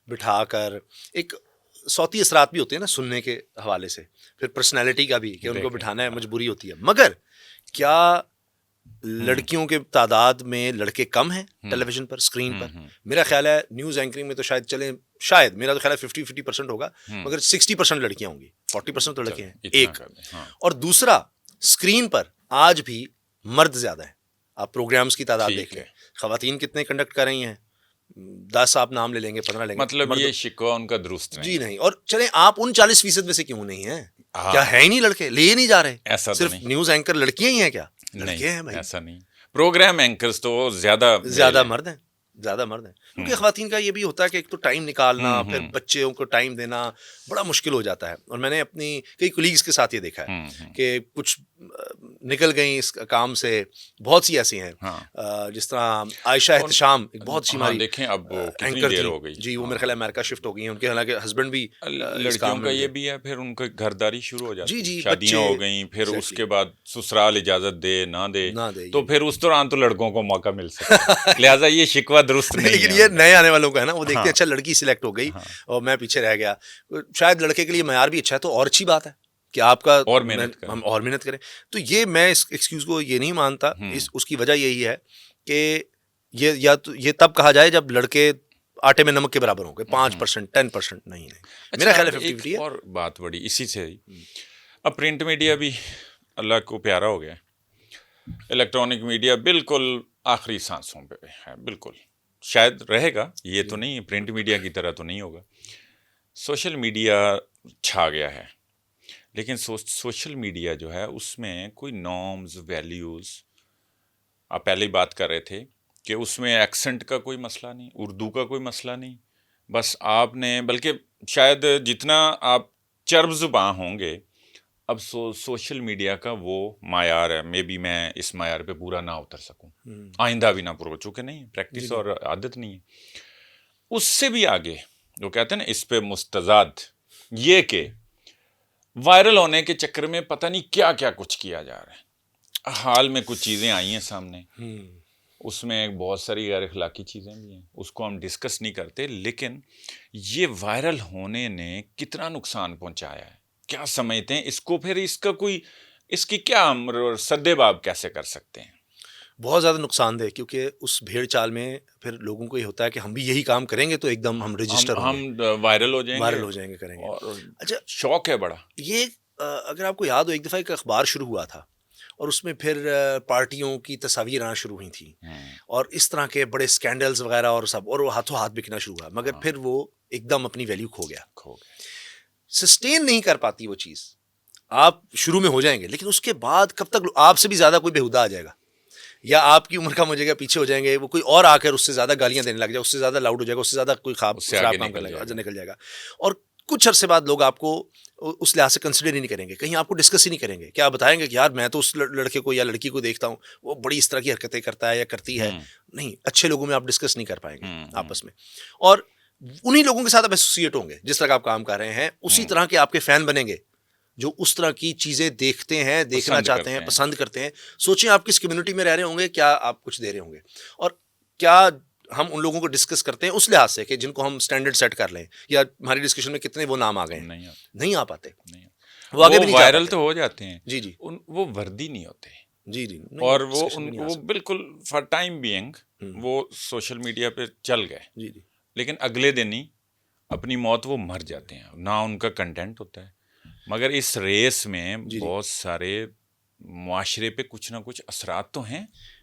بٹھا کر ایک صوتی اثرات بھی ہوتے ہیں نا سننے کے حوالے سے، پھر پرسنالٹی کا بھی کہ ان کو بٹھانا ہے، مجبوری ہوتی ہے. مگر کیا لڑکیوں کے تعداد میں لڑکے کم ہیں ٹیلی ویژن پر، اسکرین پر؟ میرا خیال ہے نیوز اینکرنگ میں تو شاید میرا تو خیال ہے 50% ہوگا، مگر 60% لڑکیاں ہوں گی، 40% تو لڑکے ہیں. ایک اور دوسرا، اسکرین پر آج بھی مرد زیادہ ہیں. آپ پروگرامز کی تعداد دیکھ لیں، خواتین کتنے کنڈکٹ کر رہی ہیں، 10 آپ نام لے لیں گے، 15 لیں گے. مطلب یہ شکوہ ان کا درست نہیں. جی نہیں. اور چلیں آپ ان 40% میں سے کیوں نہیں ہیں؟ کیا ہے ہی نہیں لڑکے، لے نہیں جا رہے؟ ایسا صرف نیوز اینکر لڑکیاں ہی ہیں کیا؟ لڑکے ہیں بھائی. ایسا نہیں. پروگرام اینکرز تو زیادہ مرد ہیں، زیادہ مرد ہیں. کیونکہ خواتین کا یہ بھی ہوتا ہے کہ ایک تو ٹائم نکالنا، پھر بچوں کو ٹائم دینا بڑا مشکل ہو جاتا ہے. اور میں نے اپنی کئی کولیگز کے ساتھ یہ دیکھا ہے کہ کچھ نکل گئیں اس کام سے، بہت سی ایسی ہیں جس طرح عائشہ احتشام، ایک بہت سی ہماری دیکھیں اب کتنی اینکر دیر تھی. ہو گئی. جی وہ میرے خیال ہے امریکہ شفٹ ہو گئی ہیں، ان کے حالانکہ ہسبینڈ بھی لڑکیوں کا یہ بھی ہے، پھر ان کو گھرداری شروع ہو جاتی ہے، شادیاں ہو گئیں، پھر اس کے بعد سسرال اجازت دے نہ دے تو پھر اس دوران تو لڑکوں کو موقع مل سکتا ہے. لہٰذا یہ شکوہ درست نہیں ہے. لیکن یہ نئے آنے والوں کا ہے نا، وہ دیکھتے ہیں اچھا لڑکی سلیکٹ ہو گئی اور میں پیچھے رہ گیا. شاید لڑکے کے لیے معیار بھی اچھا ہے تو اور اچھی بات ہے کہ آپ کا ہم اور محنت کریں. تو یہ میں اس ایکسکیوز کو یہ نہیں مانتا. اس کی وجہ یہی ہے کہ یہ تب کہا جائے جب لڑکے آٹے میں نمک کے برابر ہوں گے. 5% 10% نہیں. میرا خیال ہے 50-50 ہے. اور بات بڑی اسی سے اب پرنٹ میڈیا بھی اللہ کو پیارا ہو گیا. الیکٹرانک میڈیا بالکل آخری سانسوں پہ ہے، بالکل شاید رہے گا، یہ تو نہیں پرنٹ میڈیا کی طرح تو نہیں ہوگا. سوشل میڈیا چھا گیا ہے، لیکن سوشل میڈیا جو ہے اس میں کوئی نارمز ویلیوز، آپ پہلے ہی بات کر رہے تھے کہ اس میں ایکسنٹ کا کوئی مسئلہ نہیں، اردو کا کوئی مسئلہ نہیں. بس آپ نے بلکہ شاید جتنا آپ چرب زباں ہوں گے، اب سوشل میڈیا کا وہ معیار ہے، مے بی میں اس معیار پہ پورا نہ اتر سکوں، آئندہ بھی نہ پورا، چونکہ نہیں پریکٹس اور عادت نہیں ہے. اس سے بھی آگے وہ کہتے ہیں نا اس پہ مستضاد یہ کہ وائرل ہونے کے چکر میں پتہ نہیں کیا کیا کچھ کیا جا رہا ہے. حال میں کچھ چیزیں آئی ہیں سامنے، اس میں بہت ساری غیر اخلاقی چیزیں بھی ہیں، اس کو ہم ڈسکس نہیں کرتے. لیکن یہ وائرل ہونے نے کتنا نقصان پہنچایا ہے، کیا سمجھتے ہیں اس کو؟ پھر اس کی کیا ہم سد باب کیسے کر سکتے ہیں؟ بہت زیادہ نقصان دہ، کیونکہ اس بھیڑ چال میں پھر لوگوں کو یہ ہوتا ہے کہ ہم بھی یہی کام کریں گے تو ایک دم ہم رجسٹر ہوں گے، ہم وائرل ہو جائیں گے کریں گے. اچھا شوق ہے بڑا یہ. اگر آپ کو یاد ہو ایک دفعہ ایک اخبار شروع ہوا تھا اور اس میں پھر پارٹیوں کی تصاویر آنا شروع ہوئی تھیں اور اس طرح کے بڑے سکینڈلز وغیرہ اور سب، اور وہ ہاتھوں ہاتھ بکنا شروع ہوا. مگر پھر وہ ایک دم اپنی ویلیو کھو گیا. سسٹین نہیں کر پاتی وہ چیز. آپ شروع میں ہو جائیں گے لیکن اس کے بعد کب تک آپ سے بھی زیادہ کوئی بےہودہ آ جائے گا یا آپ کی عمر کا مجھے گا پیچھے ہو جائیں گے، وہ کوئی اور آ کر اس سے زیادہ گالیاں دینے لگ جائے، اس سے زیادہ لاؤڈ ہو جائے گا، اس سے زیادہ کوئی خراب کام کرنے لگا، نکل جائے گا. اور کچھ عرصے بعد لوگ آپ کو اس لحاظ سے کنسیڈر ہی نہیں کریں گے، کہیں آپ کو ڈسکس ہی نہیں کریں گے. کیا بتائیں گے کہ یار میں تو اس لڑکے کو یا لڑکی کو دیکھتا ہوں وہ بڑی اس طرح کی حرکتیں کرتا ہے یا کرتی ہے. نہیں، اچھے لوگوں میں آپ ڈسکس نہیں کر پائیں گے آپس میں، اور انہی لوگوں کے ساتھ آپ ایسوسیٹ ہوں گے جس طرح آپ کام کر رہے ہیں، اسی طرح کے آپ کے فین بنیں گے جو اس طرح کی چیزیں دیکھتے ہیں، دیکھنا چاہتے ہیں، پسند کرتے ہیں. سوچیں آپ کس کمیونٹی میں رہ رہے ہوں گے، کیا آپ کچھ دے رہے ہوں گے، اور کیا ہم ان لوگوں کو ڈسکس کرتے ہیں اس لحاظ سے کہ جن کو ہم سٹینڈرڈ سیٹ کر لیں، یا ہماری ڈسکشن میں کتنے وہ نام آ گئے ہیں، نہیں آ پاتے. وہ آگے بھی نہیں وائرل تو ہو جاتے ہیں. جی جی. وہ وردی نہیں ہوتے. جی جی. اور وہ بالکل فار ٹائم بینگ وہ سوشل میڈیا پہ چل گئے. جی جی. لیکن اگلے دن ہی اپنی موت وہ مر جاتے ہیں، نہ ان کا کنٹینٹ ہوتا ہے. مگر اس ریس میں بہت سارے معاشرے پہ کچھ نہ کچھ اثرات تو ہیں.